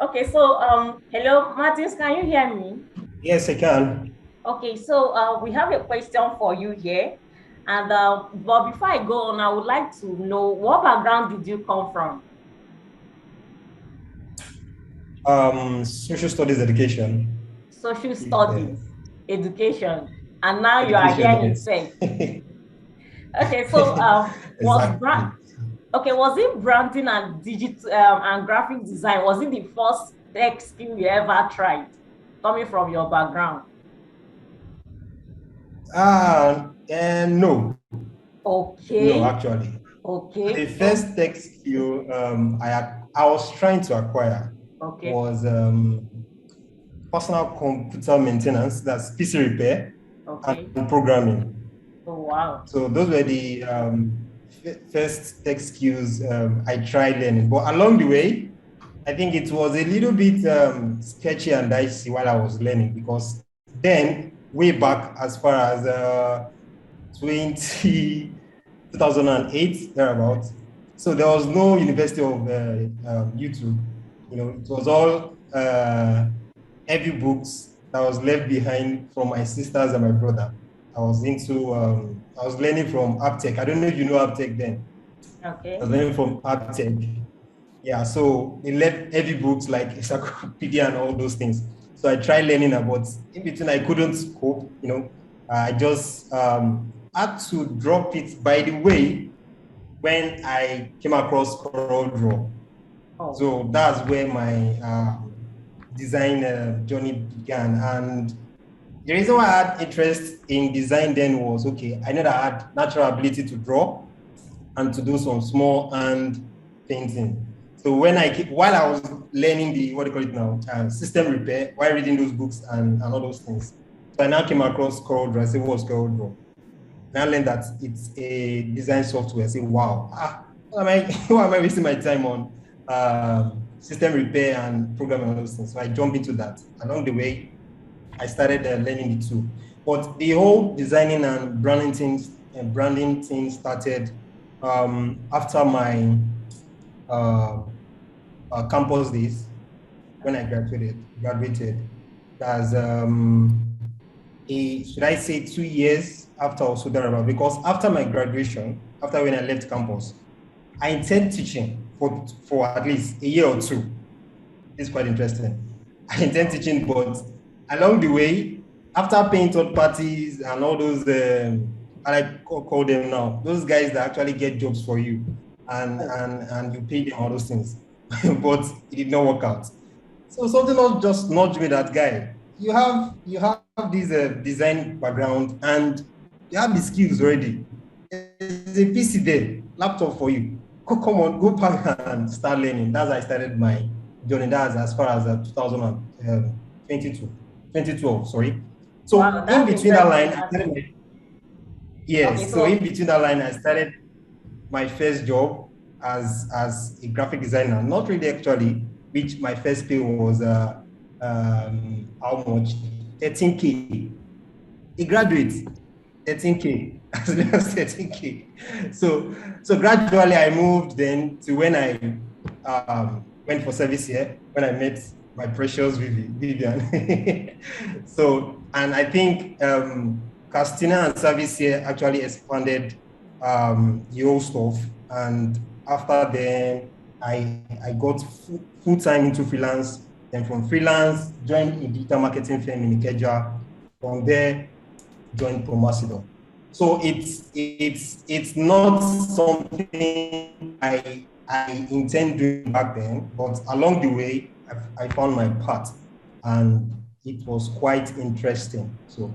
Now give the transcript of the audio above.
Okay, so hello, Matins, can you hear me? Yes, I can. Okay, so we have a question for you here, and but before I go on, I would like to know what background did you come from? Social studies education. Social If, studies, education, and now you are education, here in yes. tech. Okay, so Exactly. was it branding and digital and graphic design? Was it the first tech skill you ever tried, coming from your background? And no, no, Okay, actually. The okay, first tech skill I was trying to acquire okay, was personal computer maintenance, that's PC repair and okay. programming. Oh, wow. So those were the first tech skills I tried learning. But along the way, I think it was a little bit sketchy and dicey while I was learning because then, way back as far as 20, 2008, thereabouts. So there was no University of YouTube. It was all heavy books that was left behind from my sisters and my brother. I was learning from Aptech. I don't know if you know Aptech then. I Okay. was learning from Aptech. Yeah, so they left heavy books like encyclopedia and all those things. So I tried learning about in between. I couldn't cope. I just had to drop it. By the way, when I came across Corel Draw, Oh, so that's where my design journey began. And the reason why I had interest in design then was okay. I know that I had natural ability to draw and to do some small hand painting. So while I was learning the what do you call it now, system repair, while reading those books and all those things, so I now came across Corel Draw. I said, "What's Corel Draw?" And I learned that it's a design software. I say, "Wow, what am I why am I wasting my time on system repair and programming and all those things?" So I jumped into that. Along the way, I started learning the two. But the whole designing and branding thing started after my uh, campus days when I graduated. That's should I say 2 years after also thereabout, because after my graduation, after when I left campus, I intend teaching for at least a year or two. It's quite interesting. I intend teaching, but along the way, after paying third parties and all those, call them now, those guys that actually get jobs for you, oh, and you pay them all those things, but it did not work out. So something else just nudged me that guy. You have this design background and you have the skills already. There's a PC there, laptop for you. Come on, go back and start learning. That's how I started my journey. That's as far as 2022, 2012, sorry. wow, So in that's between that impressive, line, I started Martin. my, Okay, yes. So in so between that line, I started my first job as a graphic designer. Not really actually, which my first pay was how much? 13K. A graduate, 13K, as well as 13K. So gradually I moved then to when I went for service here, when I met my precious Vivian. So, and I think Castina and service here actually expanded the old stuff. And after then, I got full time into freelance. Then from freelance, joined a digital marketing firm in Ikeja. From there, joined Promasidor. So it's not something I intend doing back then, but along the way, I found my path, and it was quite interesting. So